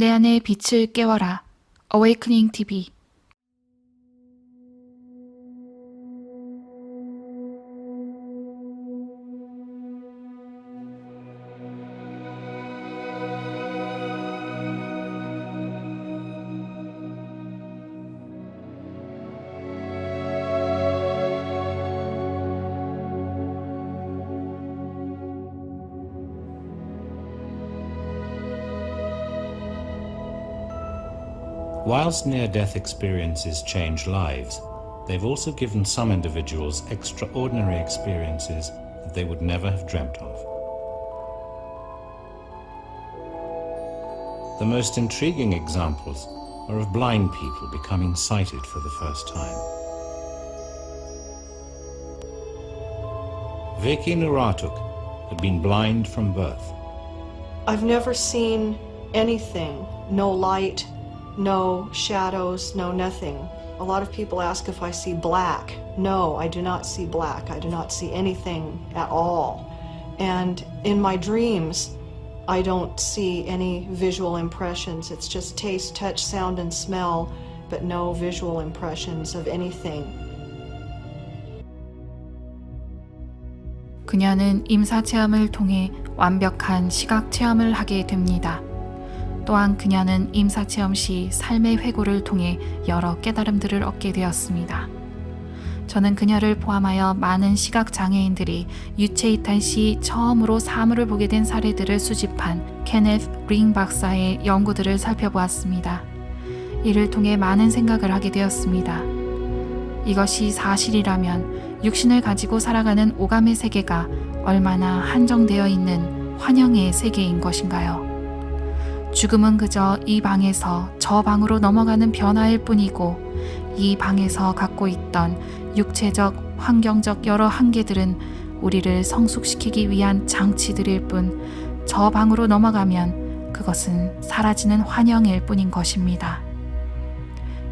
내 안의 빛을 깨워라. Awakening TV. Whilst near-death experiences change lives, they've also given some individuals extraordinary experiences that they would never have dreamt of. The most intriguing examples are of blind people becoming sighted for the first time. Vicky Nuratuk had been blind from birth. I've never seen anything, no light, no shadows, no nothing. A lot of people ask if I see black. No, I do not see black. I do not see anything at all. And in my dreams, I don't see any visual impressions. It's just taste, touch, sound, and smell, but no visual impressions of anything. 그녀는 임사 체험을 통해 완벽한 시각 체험을 하게 됩니다. 또한 그녀는 임사 체험 시 삶의 회고를 통해 여러 깨달음들을 얻게 되었습니다. 저는 그녀를 포함하여 많은 시각 장애인들이 유체 이탈 시 처음으로 사물을 보게 된 사례들을 수집한 케네스 링 박사의 연구들을 살펴보았습니다. 이를 통해 많은 생각을 하게 되었습니다. 이것이 사실이라면 육신을 가지고 살아가는 오감의 세계가 얼마나 한정되어 있는 환영의 세계인 것인가요? 죽음은 그저 이 방에서 저 방으로 넘어가는 변화일 뿐이고 이 방에서 갖고 있던 육체적, 환경적 여러 한계들은 우리를 성숙시키기 위한 장치들일 뿐 저 방으로 넘어가면 그것은 사라지는 환영일 뿐인 것입니다.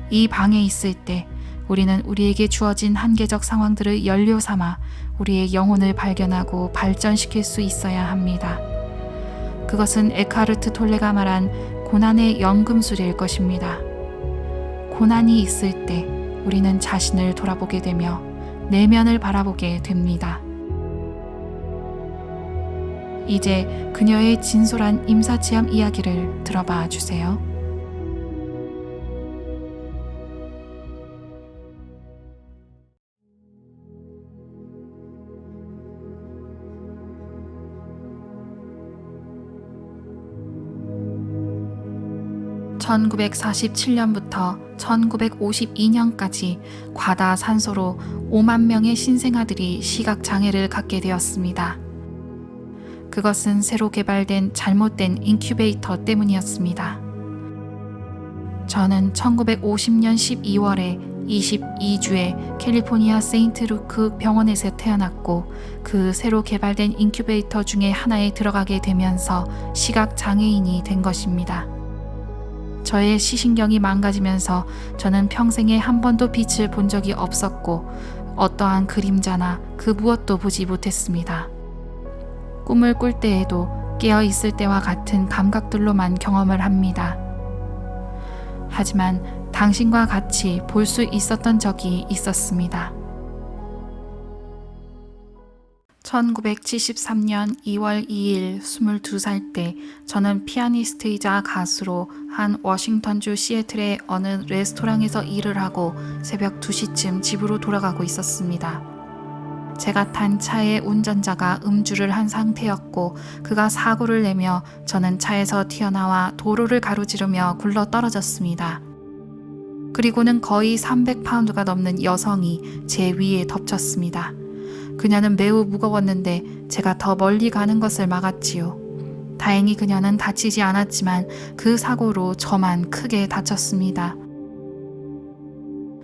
이 방에 있을 때 우리는 우리에게 주어진 한계적 상황들을 연료 삼아 우리의 영혼을 발견하고 발전시킬 수 있어야 합니다. 그것은 에카르트 톨레가 말한 고난의 연금술일 것입니다. 고난이 있을 때 우리는 자신을 돌아보게 되며 내면을 바라보게 됩니다. 이제 그녀의 진솔한 임사체험 이야기를 들어봐 주세요. (1947년부터) (1952년까지) 과다산소로 5만 명의 신생아들이 시각장애를 갖게 되었습니다. 그것은 새로 개발된 잘못된 인큐베이터 때문이었습니다. 저는 1950년 12월에 22주에 캘리포니아 세인트 루크 병원에서 태어났고 그 새로 개발된 인큐베이터 중에 하나에 들어가게 되면서 시각장애인이 된 것입니다. 저의 시신경이 망가지면서 저는 평생에 한 번도 빛을 본 적이 없었고 어떠한 그림자나 그 무엇도 보지 못했습니다. 꿈을 꿀 때에도 깨어 있을 때와 같은 감각들로만 경험을 합니다. 하지만 당신과 같이 볼 수 있었던 적이 있었습니다. 1973년 2월 2일 22살 때 저는 피아니스트이자 가수로 한 워싱턴주 시애틀의 어느 레스토랑에서 일을 하고 새벽 2시쯤 집으로 돌아가고 있었습니다. 제가 탄 차의 운전자가 음주를 한 상태였고 그가 사고를 내며 저는 차에서 튀어나와 도로를 가로지르며 굴러 떨어졌습니다. 그리고는 거의 300파운드가 넘는 여성이 제 위에 덮쳤습니다. 그녀는 매우 무거웠는데 제가 더 멀리 가는 것을 막았지요. 다행히 그녀는 다치지 않았지만 그 사고로 저만 크게 다쳤습니다.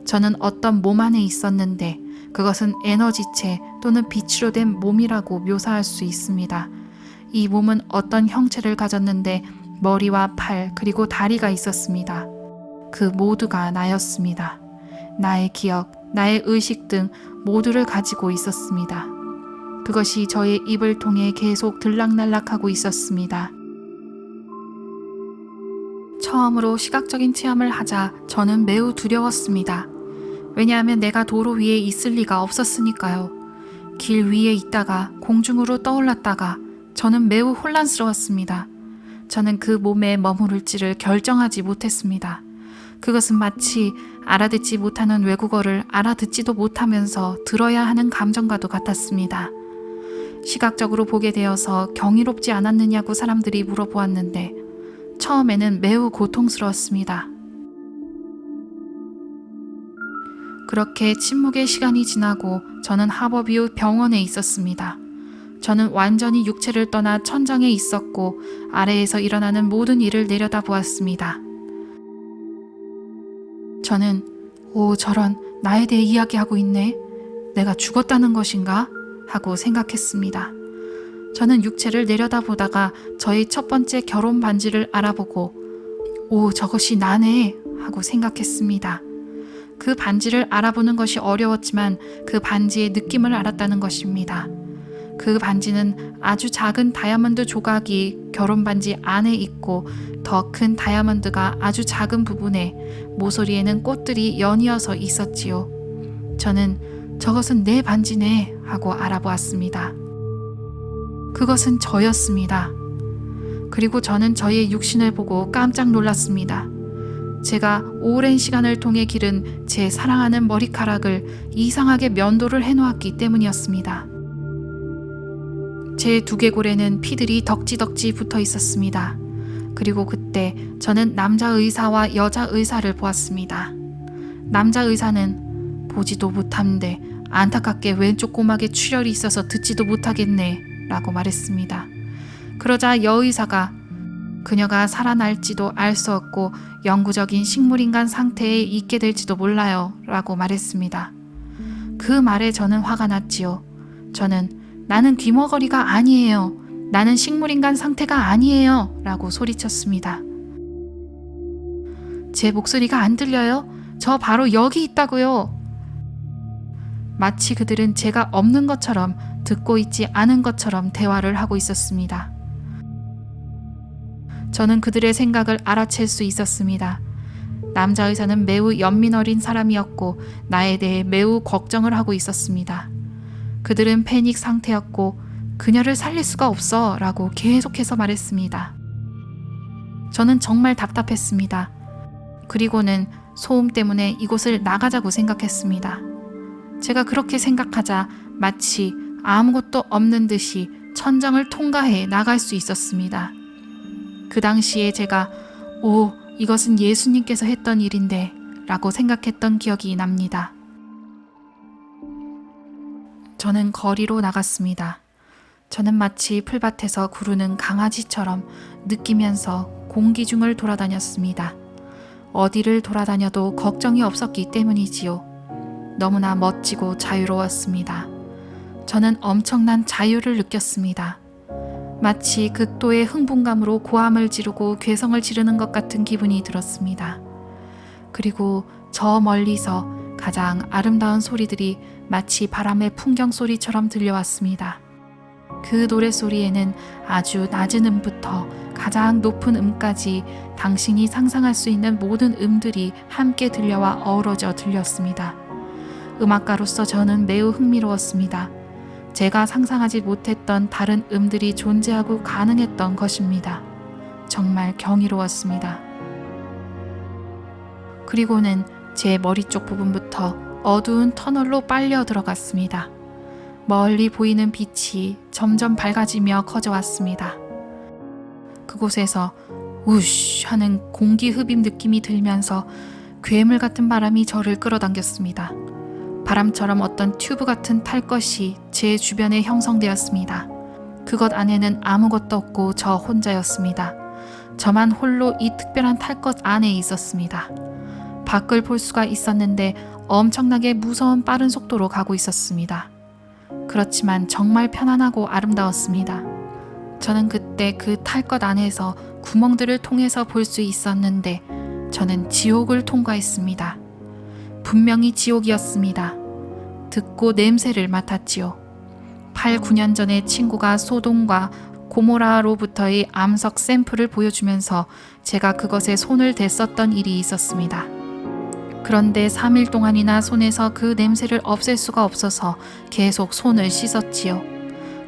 저는 어떤 몸 안에 있었는데 그것은 에너지체 또는 빛으로 된 몸이라고 묘사할 수 있습니다. 이 몸은 어떤 형체를 가졌는데 머리와 팔 그리고 다리가 있었습니다. 그 모두가 나였습니다. 나의 기억, 나의 의식 등 모두를 가지고 있었습니다. 그것이 저의 입을 통해 계속 들락날락하고 있었습니다. 처음으로 시각적인 체험을 하자 저는 매우 두려웠습니다. 왜냐하면 내가 도로 위에 있을 리가 없었으니까요. 길 위에 있다가 공중으로 떠올랐다가 저는 매우 혼란스러웠습니다. 저는 그 몸에 머무를지를 결정하지 못했습니다. 그것은 마치 알아듣지 못하는 외국어를 알아듣지도 못하면서 들어야 하는 감정과도 같았습니다. 시각적으로 보게 되어서 경이롭지 않았느냐고 사람들이 물어보았는데 처음에는 매우 고통스러웠습니다. 그렇게 침묵의 시간이 지나고 저는 하버뷰 병원에 있었습니다. 저는 완전히 육체를 떠나 천장에 있었고 아래에서 일어나는 모든 일을 내려다보았습니다. 저는 저런, 나에 대해 이야기하고 있네. 내가 죽었다는 것인가? 하고 생각했습니다. 저는 육체를 내려다보다가 저의 첫 번째 결혼 반지를 알아보고 저것이 나네 하고 생각했습니다. 그 반지를 알아보는 것이 어려웠지만 그 반지의 느낌을 알았다는 것입니다. 그 반지는 아주 작은 다이아몬드 조각이 결혼 반지 안에 있고 더 큰 다이아몬드가 아주 작은 부분에 모서리에는 꽃들이 연이어서 있었지요. 저는 저것은 내 반지네 하고 알아보았습니다. 그것은 저였습니다. 그리고 저는 저의 육신을 보고 깜짝 놀랐습니다. 제가 오랜 시간을 통해 기른 제 사랑하는 머리카락을 이상하게 면도를 해놓았기 때문이었습니다. 제 두개골에는 피들이 덕지덕지 붙어 있었습니다. 그리고 그때 저는 남자 의사와 여자 의사를 보았습니다. 남자 의사는 보지도 못하는데 안타깝게 왼쪽 고막에 출혈이 있어서 듣지도 못하겠네 라고 말했습니다. 그러자 여의사가 그녀가 살아날지도 알 수 없고 영구적인 식물인간 상태에 있게 될지도 몰라요 라고 말했습니다. 그 말에 저는 화가 났지요. 나는 귀머거리가 아니에요. 나는 식물인간 상태가 아니에요 라고 소리쳤습니다. 제 목소리가 안 들려요? 저 바로 여기 있다고요. 마치 그들은 제가 없는 것처럼 듣고 있지 않은 것처럼 대화를 하고 있었습니다. 저는 그들의 생각을 알아챌 수 있었습니다. 남자 의사는 매우 연민 어린 사람이었고 나에 대해 매우 걱정을 하고 있었습니다. 그들은 패닉 상태였고 그녀를 살릴 수가 없어 라고 계속해서 말했습니다. 저는 정말 답답했습니다. 그리고는 소음 때문에 이곳을 나가자고 생각했습니다. 제가 그렇게 생각하자 마치 아무것도 없는 듯이 천장을 통과해 나갈 수 있었습니다. 그 당시에 제가 이것은 예수님께서 했던 일인데 라고 생각했던 기억이 납니다. 저는 거리로 나갔습니다. 저는 마치 풀밭에서 구르는 강아지처럼 느끼면서 공기 중을 돌아다녔습니다. 어디를 돌아다녀도 걱정이 없었기 때문이지요. 너무나 멋지고 자유로웠습니다. 저는 엄청난 자유를 느꼈습니다. 마치 극도의 흥분감으로 고함을 지르고 괴성을 지르는 것 같은 기분이 들었습니다. 그리고 저 멀리서 가장 아름다운 소리들이 마치 바람의 풍경 소리처럼 들려왔습니다. 그 노랫소리에는 아주 낮은 음부터 가장 높은 음까지 당신이 상상할 수 있는 모든 음들이 함께 들려와 어우러져 들렸습니다. 음악가로서 저는 매우 흥미로웠습니다. 제가 상상하지 못했던 다른 음들이 존재하고 가능했던 것입니다. 정말 경이로웠습니다. 그리고는 제 머리 쪽 부분부터 어두운 터널로 빨려 들어갔습니다. 멀리 보이는 빛이 점점 밝아지며 커져왔습니다. 그곳에서 우쉬 하는 공기 흡입 느낌이 들면서 괴물 같은 바람이 저를 끌어당겼습니다. 바람처럼 어떤 튜브 같은 탈 것이 제 주변에 형성되었습니다. 그것 안에는 아무것도 없고 저 혼자였습니다. 저만 홀로 이 특별한 탈 것 안에 있었습니다. 밖을 볼 수가 있었는데 엄청나게 무서운 빠른 속도로 가고 있었습니다. 그렇지만 정말 편안하고 아름다웠습니다. 저는 그때 그 탈 것 안에서 구멍들을 통해서 볼 수 있었는데 저는 지옥을 통과했습니다. 분명히 지옥이었습니다. 듣고 냄새를 맡았지요. 8, 9년 전에 친구가 소돔과 고모라로부터의 암석 샘플을 보여주면서 제가 그것에 손을 댔었던 일이 있었습니다. 그런데 3일 동안이나 손에서 그 냄새를 없앨 수가 없어서 계속 손을 씻었지요.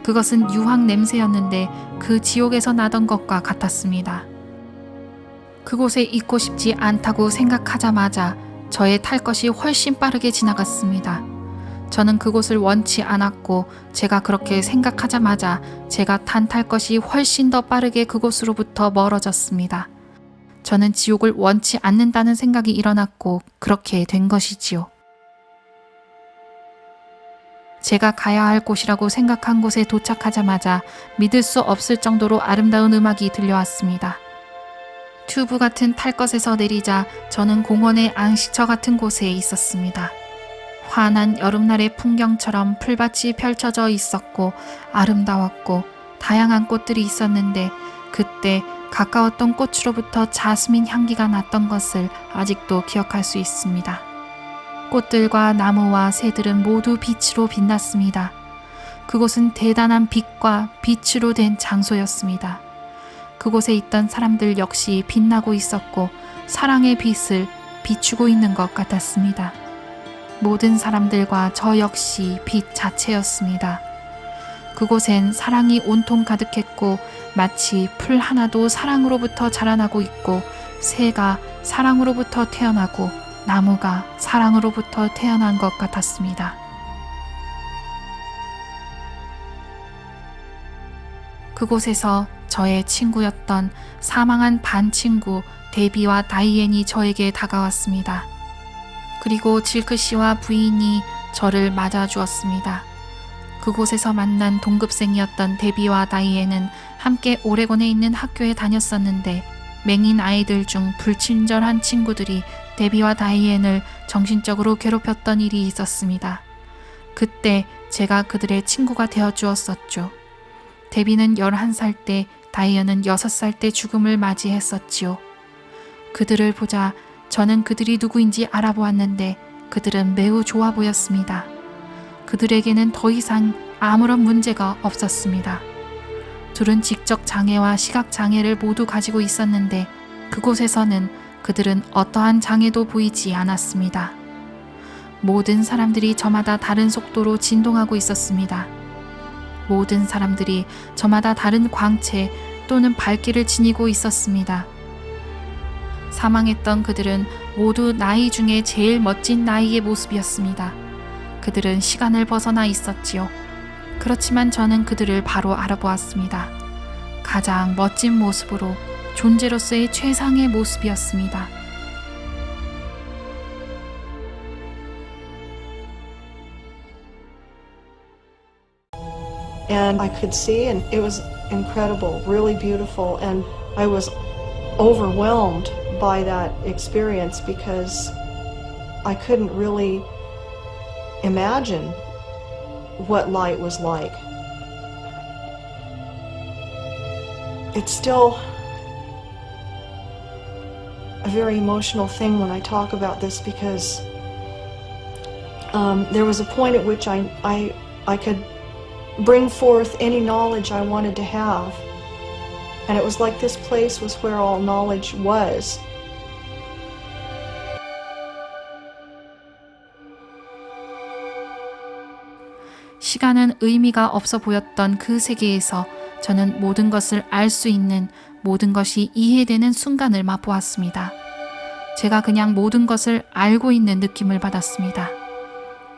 그것은 유황 냄새였는데 그 지옥에서 나던 것과 같았습니다. 그곳에 있고 싶지 않다고 생각하자마자 저의 탈 것이 훨씬 빠르게 지나갔습니다. 저는 그곳을 원치 않았고 제가 그렇게 생각하자마자 제가 탈 것이 훨씬 더 빠르게 그곳으로부터 멀어졌습니다. 저는 지옥을 원치 않는다는 생각이 일어났고 그렇게 된 것이지요. 제가 가야 할 곳이라고 생각한 곳에 도착하자마자 믿을 수 없을 정도로 아름다운 음악이 들려왔습니다. 튜브 같은 탈 것에서 내리자 저는 공원의 앙시처 같은 곳에 있었습니다. 환한 여름날의 풍경처럼 풀밭이 펼쳐져 있었고 아름다웠고 다양한 꽃들이 있었는데 그때 가까웠던 꽃으로부터 자스민 향기가 났던 것을 아직도 기억할 수 있습니다. 꽃들과 나무와 새들은 모두 빛으로 빛났습니다. 그곳은 대단한 빛과 빛으로 된 장소였습니다. 그곳에 있던 사람들 역시 빛나고 있었고 사랑의 빛을 비추고 있는 것 같았습니다. 모든 사람들과 저 역시 빛 자체였습니다. 그곳엔 사랑이 온통 가득했고 마치 풀 하나도 사랑으로부터 자라나고 있고 새가 사랑으로부터 태어나고 나무가 사랑으로부터 태어난 것 같았습니다. 그곳에서 저의 친구였던 사망한 반 친구 데비와 다이앤이 저에게 다가왔습니다. 그리고 질크 씨와 부인이 저를 맞아주었습니다. 그곳에서 만난 동급생이었던 데비와 다이앤은 함께 오레곤에 있는 학교에 다녔었는데 맹인 아이들 중 불친절한 친구들이 데비와 다이앤을 정신적으로 괴롭혔던 일이 있었습니다. 그때 제가 그들의 친구가 되어 주었었죠. 데비는 11살 때, 다이앤은 6살 때 죽음을 맞이했었지요. 그들을 보자 저는 그들이 누구인지 알아보았는데 그들은 매우 좋아 보였습니다. 그들에게는 더 이상 아무런 문제가 없었습니다. 둘은 지적 장애와 시각 장애를 모두 가지고 있었는데 그곳에서는 그들은 어떠한 장애도 보이지 않았습니다. 모든 사람들이 저마다 다른 속도로 진동하고 있었습니다. 모든 사람들이 저마다 다른 광채 또는 밝기를 지니고 있었습니다. 사망했던 그들은 모두 나이 중에 제일 멋진 나이의 모습이었습니다. 그들은 시간을 벗어나 있었지요. 그렇지만 저는 그들을 바로 알아보았습니다. 가장 멋진 모습으로 존재로서의 최상의 모습이었습니다. And I could see, and it was incredible, really beautiful, and I was overwhelmed by that experience because I couldn't really imagine what light was like. It's still a very emotional thing when I talk about this because there was a point at which I could bring forth any knowledge I wanted to have. And it was like this place was where all knowledge was. 시간은 의미가 없어 보였던 그 세계에서 저는 모든 것을 알 수 있는, 모든 것이 이해되는 순간을 맛보았습니다. 제가 그냥 모든 것을 알고 있는 느낌을 받았습니다.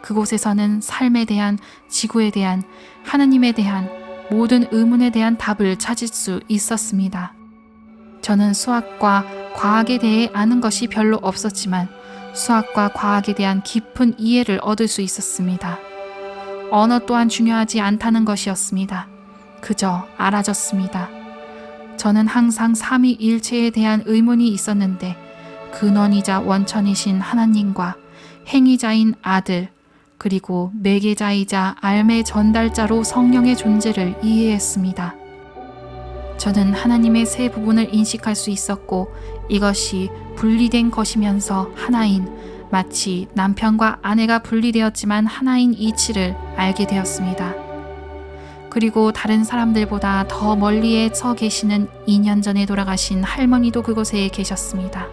그곳에서는 삶에 대한, 지구에 대한, 하느님에 대한 모든 의문에 대한 답을 찾을 수 있었습니다. 저는 수학과 과학에 대해 아는 것이 별로 없었지만 수학과 과학에 대한 깊은 이해를 얻을 수 있었습니다. 언어 또한 중요하지 않다는 것이었습니다. 그저 알아졌습니다. 저는 항상 삼위일체에 대한 의문이 있었는데 근원이자 원천이신 하나님과 행위자인 아들, 그리고 매개자이자 알매 전달자로 성령의 존재를 이해했습니다. 저는 하나님의 세 부분을 인식할 수 있었고 이것이 분리된 것이면서 하나인, 마치 남편과 아내가 분리되었지만 하나인 이치를 알게 되었습니다. 그리고 다른 사람들보다 더 멀리에 서 계시는 2년 전에 돌아가신 할머니도 그곳에 계셨습니다.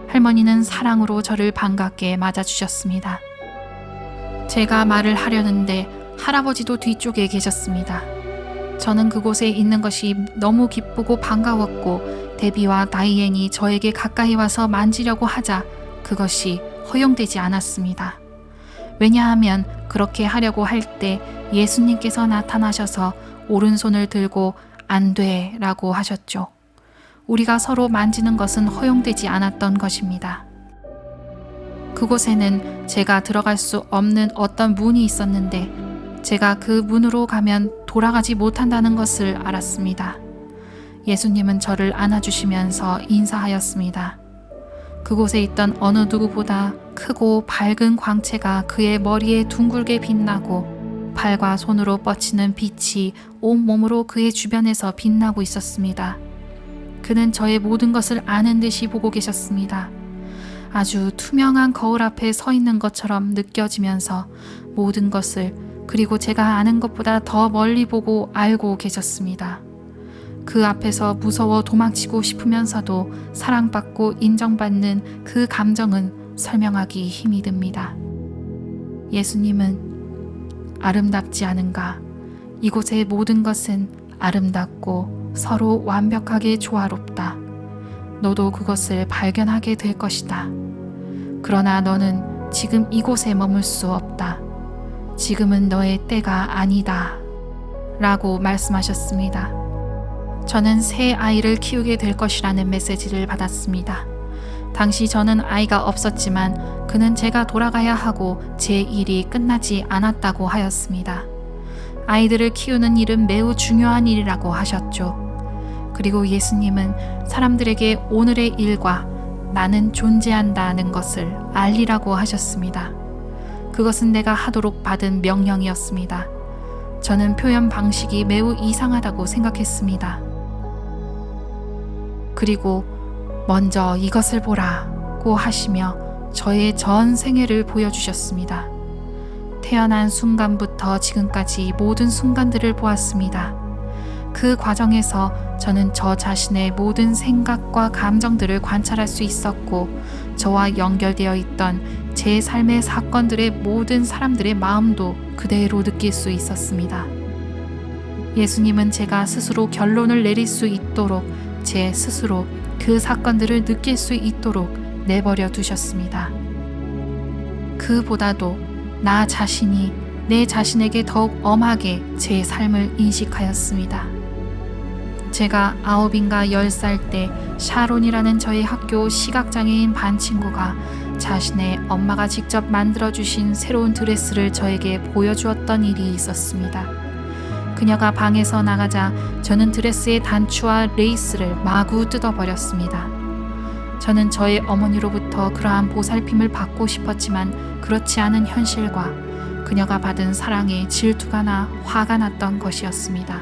할머니는 사랑으로 저를 반갑게 맞아주셨습니다. 제가 말을 하려는데 할아버지도 뒤쪽에 계셨습니다. 저는 그곳에 있는 것이 너무 기쁘고 반가웠고 데비와 다이앤이 저에게 가까이 와서 만지려고 하자 그것이 허용되지 않았습니다. 왜냐하면 그렇게 하려고 할 때 예수님께서 나타나셔서 오른손을 들고 안 돼 라고 하셨죠. 우리가 서로 만지는 것은 허용되지 않았던 것입니다. 그곳에는 제가 들어갈 수 없는 어떤 문이 있었는데 제가 그 문으로 가면 돌아가지 못한다는 것을 알았습니다. 예수님은 저를 안아주시면서 인사하였습니다. 그곳에 있던 어느 누구보다 크고 밝은 광채가 그의 머리에 둥글게 빛나고 팔과 손으로 뻗치는 빛이 온몸으로 그의 주변에서 빛나고 있었습니다. 그는 저의 모든 것을 아는 듯이 보고 계셨습니다. 아주 투명한 거울 앞에 서 있는 것처럼 느껴지면서 모든 것을 그리고 제가 아는 것보다 더 멀리 보고 알고 계셨습니다. 그 앞에서 무서워 도망치고 싶으면서도 사랑받고 인정받는 그 감정은 설명하기 힘이 듭니다. 예수님은 아름답지 않은가? 이곳의 모든 것은 아름답고 서로 완벽하게 조화롭다. 너도 그것을 발견하게 될 것이다. 그러나 너는 지금 이곳에 머물 수 없다. 지금은 너의 때가 아니다. 라고 말씀하셨습니다. 저는 새 아이를 키우게 될 것이라는 메시지를 받았습니다. 당시 저는 아이가 없었지만 그는 제가 돌아가야 하고 제 일이 끝나지 않았다고 하였습니다. 아이들을 키우는 일은 매우 중요한 일이라고 하셨죠. 그리고 예수님은 사람들에게 오늘의 일과 나는 존재한다는 것을 알리라고 하셨습니다. 그것은 내가 하도록 받은 명령이었습니다. 저는 표현 방식이 매우 이상하다고 생각했습니다. 그리고 먼저 이것을 보라고 하시며 저의 전 생애를 보여주셨습니다. 태어난 순간부터 지금까지 모든 순간들을 보았습니다. 그 과정에서 저는 저 자신의 모든 생각과 감정들을 관찰할 수 있었고 저와 연결되어 있던 제 삶의 사건들의 모든 사람들의 마음도 그대로 느낄 수 있었습니다. 예수님은 제가 스스로 결론을 내릴 수 있도록 제 스스로 그 사건들을 느낄 수 있도록 내버려 두셨습니다. 그보다도 나 자신이 내 자신에게 더욱 엄하게 제 삶을 인식하였습니다. 제가 9인가 10살 때 샤론이라는 저희 학교 시각장애인 반 친구가 자신의 엄마가 직접 만들어주신 새로운 드레스를 저에게 보여주었던 일이 있었습니다. 그녀가 방에서 나가자 저는 드레스의 단추와 레이스를 마구 뜯어버렸습니다. 저는 저의 어머니로부터 그러한 보살핌을 받고 싶었지만 그렇지 않은 현실과 그녀가 받은 사랑에 질투가 나 화가 났던 것이었습니다.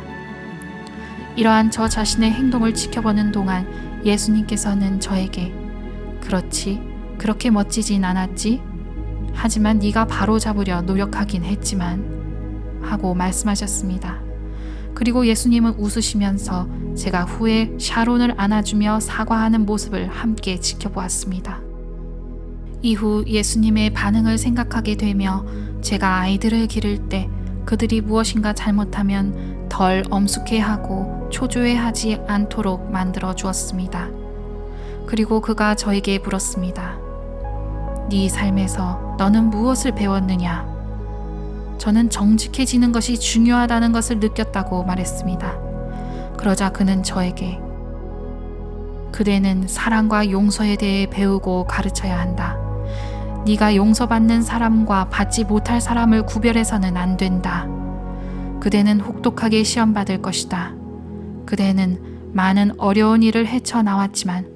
이러한 저 자신의 행동을 지켜보는 동안 예수님께서는 저에게 그렇지, 그렇게 멋지진 않았지? 하지만 네가 바로잡으려 노력하긴 했지만 하고 말씀하셨습니다. 그리고 예수님은 웃으시면서 제가 후에 샤론을 안아주며 사과하는 모습을 함께 지켜보았습니다. 이후 예수님의 반응을 생각하게 되며 제가 아이들을 기를 때 그들이 무엇인가 잘못하면 덜 엄숙해하고 초조해하지 않도록 만들어 주었습니다. 그리고 그가 저에게 물었습니다. 네 삶에서 너는 무엇을 배웠느냐? 저는 정직해지는 것이 중요하다는 것을 느꼈다고 말했습니다. 그러자 그는 저에게 그대는 사랑과 용서에 대해 배우고 가르쳐야 한다. 네가 용서받는 사람과 받지 못할 사람을 구별해서는 안 된다. 그대는 혹독하게 시험받을 것이다. 그대는 많은 어려운 일을 헤쳐나왔지만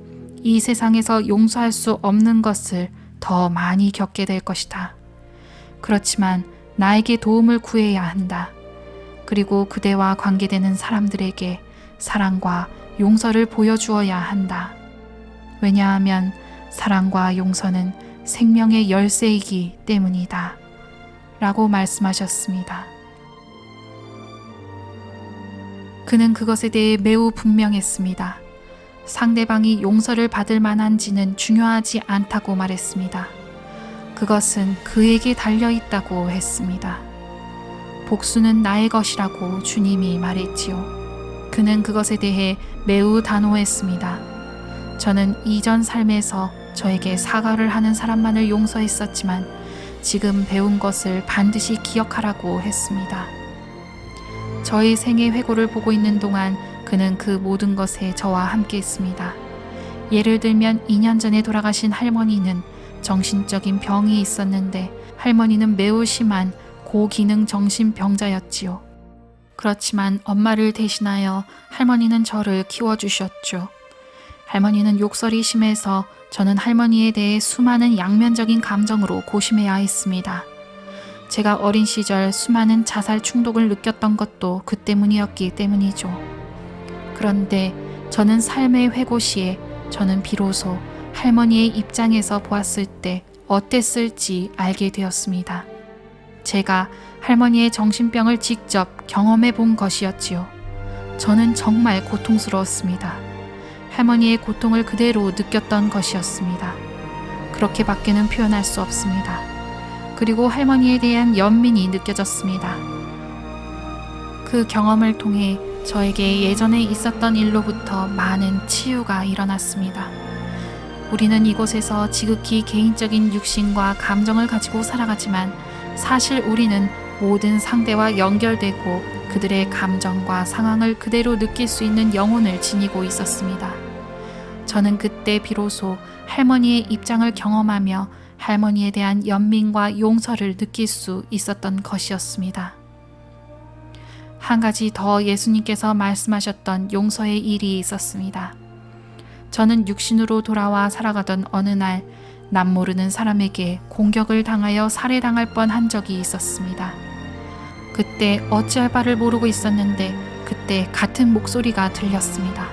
이 세상에서 용서할 수 없는 것을 더 많이 겪게 될 것이다. 그렇지만 나에게 도움을 구해야 한다. 그리고 그대와 관계되는 사람들에게 사랑과 용서를 보여주어야 한다. 왜냐하면 사랑과 용서는 생명의 열쇠이기 때문이다. 라고 말씀하셨습니다. 그는 그것에 대해 매우 분명했습니다. 상대방이 용서를 받을 만한지는 중요하지 않다고 말했습니다. 그것은 그에게 달려 있다고 했습니다. 복수는 나의 것이라고 주님이 말했지요. 그는 그것에 대해 매우 단호했습니다. 저는 이전 삶에서 저에게 사과를 하는 사람만을 용서했었지만 지금 배운 것을 반드시 기억하라고 했습니다. 저의 생애 회고를 보고 있는 동안 그는 그 모든 것에 저와 함께 했습니다. 예를 들면 2년 전에 돌아가신 할머니는 정신적인 병이 있었는데 할머니는 매우 심한 고기능 정신병자였지요. 그렇지만 엄마를 대신하여 할머니는 저를 키워주셨죠. 할머니는 욕설이 심해서 저는 할머니에 대해 수많은 양면적인 감정으로 고심해야 했습니다. 제가 어린 시절 수많은 자살 충동을 느꼈던 것도 그 때문이었기 때문이죠. 그런데 저는 삶의 회고 시에 저는 비로소 할머니의 입장에서 보았을 때 어땠을지 알게 되었습니다. 제가 할머니의 정신병을 직접 경험해 본 것이었지요. 저는 정말 고통스러웠습니다. 할머니의 고통을 그대로 느꼈던 것이었습니다. 그렇게밖에는 표현할 수 없습니다. 그리고 할머니에 대한 연민이 느껴졌습니다. 그 경험을 통해 저에게 예전에 있었던 일로부터 많은 치유가 일어났습니다. 우리는 이곳에서 지극히 개인적인 육신과 감정을 가지고 살아가지만 사실 우리는 모든 상대와 연결되고 그들의 감정과 상황을 그대로 느낄 수 있는 영혼을 지니고 있었습니다. 저는 그때 비로소 할머니의 입장을 경험하며 할머니에 대한 연민과 용서를 느낄 수 있었던 것이었습니다. 한 가지 더 예수님께서 말씀하셨던 용서의 일이 있었습니다. 저는 육신으로 돌아와 살아가던 어느 날 남모르는 사람에게 공격을 당하여 살해당할 뻔한 적이 있었습니다. 그때 어찌할 바를 모르고 있었는데 그때 같은 목소리가 들렸습니다.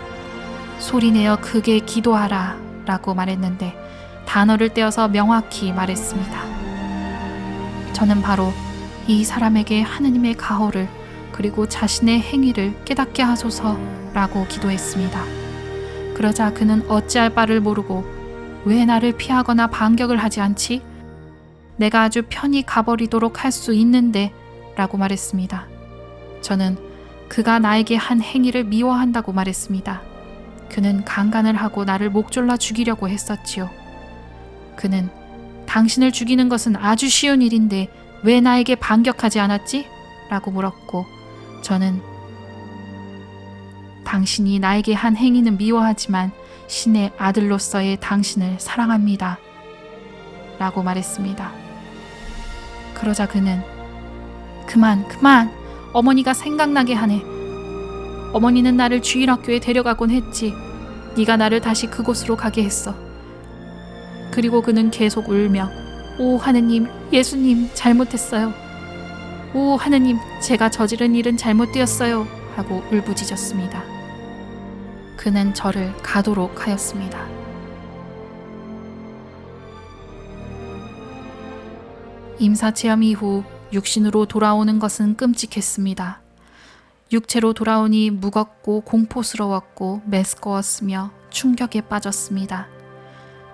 소리내어 크게 기도하라 라고 말했는데 단어를 떼어서 명확히 말했습니다. 저는 바로 이 사람에게 하느님의 가호를 그리고 자신의 행위를 깨닫게 하소서 라고 기도했습니다. 그러자 그는 어찌할 바를 모르고 왜 나를 피하거나 반격을 하지 않지? 내가 아주 편히 가버리도록 할 수 있는데 라고 말했습니다. 저는 그가 나에게 한 행위를 미워한다고 말했습니다. 그는 강간을 하고 나를 목졸라 죽이려고 했었지요. 그는 당신을 죽이는 것은 아주 쉬운 일인데 왜 나에게 반격하지 않았지? 라고 물었고 저는 당신이 나에게 한 행위는 미워하지만 신의 아들로서의 당신을 사랑합니다. 라고 말했습니다. 그러자 그는 그만 어머니가 생각나게 하네. 어머니는 나를 주일학교에 데려가곤 했지. 네가 나를 다시 그곳으로 가게 했어. 그리고 그는 계속 울며 오 하느님, 예수님 잘못했어요. 오 하느님, 제가 저지른 일은 잘못되었어요. 하고 울부짖었습니다. 그는 저를 가도록 하였습니다. 임사체험 이후 육신으로 돌아오는 것은 끔찍했습니다. 육체로 돌아오니 무겁고 공포스러웠고 메스꺼웠으며 충격에 빠졌습니다.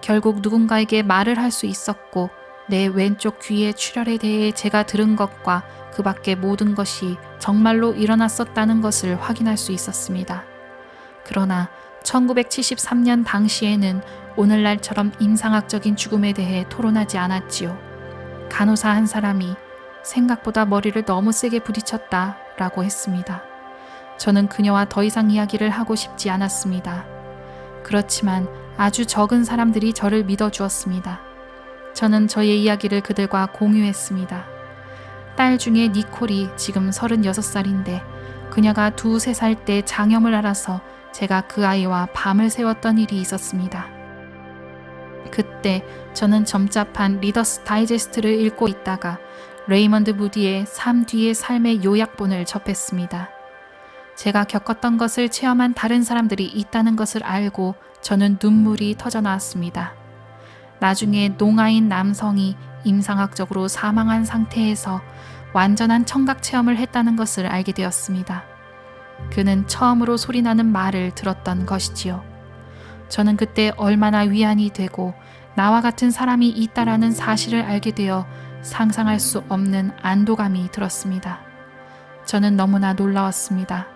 결국 누군가에게 말을 할 수 있었고 내 왼쪽 귀의 출혈에 대해 제가 들은 것과 그 밖의 모든 것이 정말로 일어났었다는 것을 확인할 수 있었습니다. 그러나 1973년 당시에는 오늘날처럼 임상학적인 죽음에 대해 토론하지 않았지요. 간호사 한 사람이 생각보다 머리를 너무 세게 부딪혔다 라고 했습니다. 저는 그녀와 더 이상 이야기를 하고 싶지 않았습니다. 그렇지만 아주 적은 사람들이 저를 믿어주었습니다. 저는 저의 이야기를 그들과 공유했습니다. 딸 중에 니콜이 지금 36살인데 그녀가 2-3살 때 장염을 앓아서 제가 그 아이와 밤을 새웠던 일이 있었습니다. 그때 저는 점잡한 리더스 다이제스트를 읽고 있다가 레이먼드 무디의 삶 뒤의 삶의 요약본을 접했습니다. 제가 겪었던 것을 체험한 다른 사람들이 있다는 것을 알고 저는 눈물이 터져 나왔습니다. 나중에 농아인 남성이 임상학적으로 사망한 상태에서 완전한 청각 체험을 했다는 것을 알게 되었습니다. 그는 처음으로 소리나는 말을 들었던 것이지요. 저는 그때 얼마나 위안이 되고 나와 같은 사람이 있다라는 사실을 알게 되어 상상할 수 없는 안도감이 들었습니다. 저는 너무나 놀라웠습니다.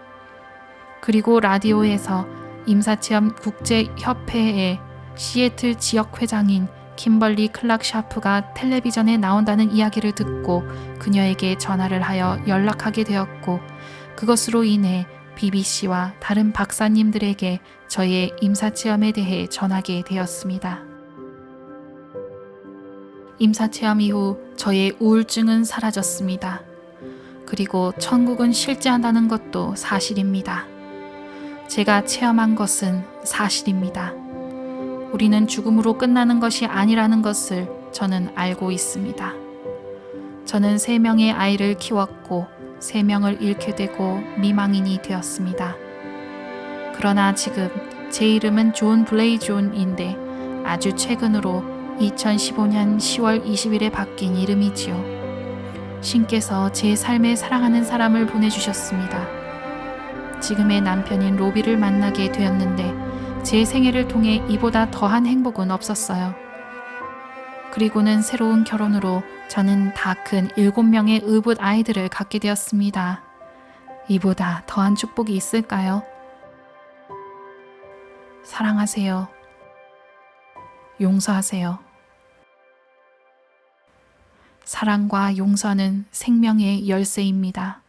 그리고 라디오에서 임사체험 국제협회의 시애틀 지역 회장인 kimberly 클락 샤프가 텔레비전에 나온다는 이야기를 듣고 그녀에게 전화를 하여 연락하게 되었고, 그것으로 인해 BBC와 다른 박사님들에게 저의 임사체험에 대해 전하게 되었습니다. 임사체험 이후 저의 우울증은 사라졌습니다. 그리고 천국은 실제한다는 것도 사실입니다. 제가 체험한 것은 사실입니다. 우리는 죽음으로 끝나는 것이 아니라는 것을 저는 알고 있습니다. 저는 3명의 아이를 키웠고 3명을 잃게 되고 미망인이 되었습니다. 그러나 지금 제 이름은 존 블레이존인데 아주 최근으로 2015년 10월 20일에 바뀐 이름이지요. 신께서 제 삶에 사랑하는 사람을 보내주셨습니다. 지금의 남편인 로비를 만나게 되었는데 제 생애를 통해 이보다 더한 행복은 없었어요. 그리고는 새로운 결혼으로 저는 다 큰 7명의 의붓 아이들을 갖게 되었습니다. 이보다 더한 축복이 있을까요? 사랑하세요. 용서하세요. 사랑과 용서는 생명의 열쇠입니다.